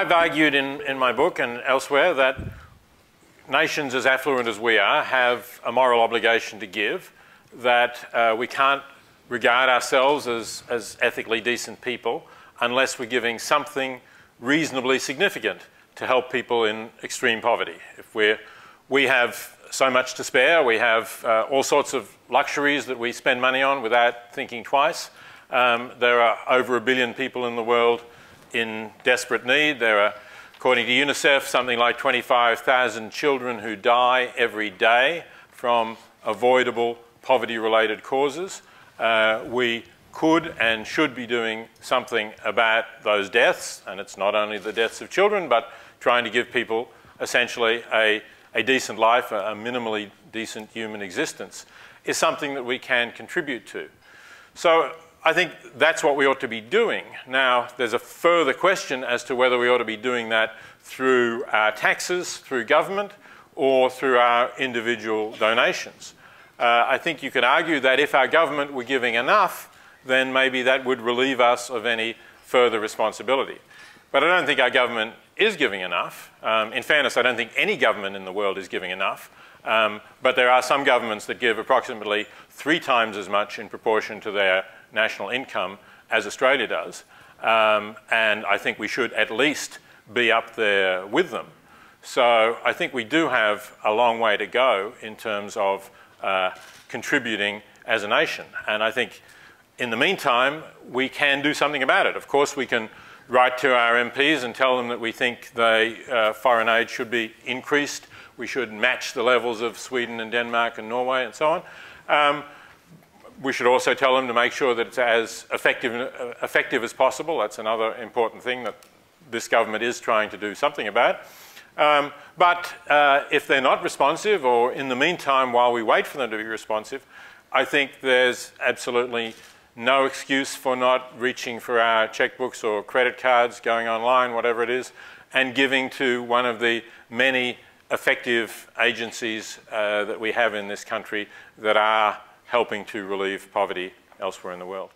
I've argued in my book and elsewhere that nations as affluent as we are have a moral obligation to give, that we can't regard ourselves as ethically decent people unless we're giving something reasonably significant to help people in extreme poverty. If we have so much to spare, we have all sorts of luxuries that we spend money on without thinking twice. There are over 1 billion people in the world in desperate need. There are, according to UNICEF, something like 25,000 children who die every day from avoidable poverty-related causes. We could and should be doing something about those deaths, and it's not only the deaths of children, but trying to give people essentially a decent life, a minimally decent human existence, is something that we can contribute to. So I think that's what we ought to be doing. Now, there's a further question as to whether we ought to be doing that through our taxes, through government, or through our individual donations. I think you could argue that if our government were giving enough, then maybe that would relieve us of any further responsibility. But I don't think our government is giving enough. In fairness, I don't think any government in the world is giving enough. But there are some governments that give approximately 3 times as much in proportion to their national income as Australia does. And I think we should at least be up there with them. So I think we do have a long way to go in terms of contributing as a nation. And I think in the meantime, we can do something about it. Of course, we can write to our MPs and tell them that we think foreign aid should be increased. We should match the levels of Sweden and Denmark and Norway and so on. We should also tell them to make sure that it's as effective as possible. That's another important thing that this government is trying to do something about. But if they're not responsive, or in the meantime, while we wait for them to be responsive, I think there's absolutely no excuse for not reaching for our checkbooks or credit cards, going online, whatever it is, and giving to one of the many effective agencies that we have in this country that are helping to relieve poverty elsewhere in the world.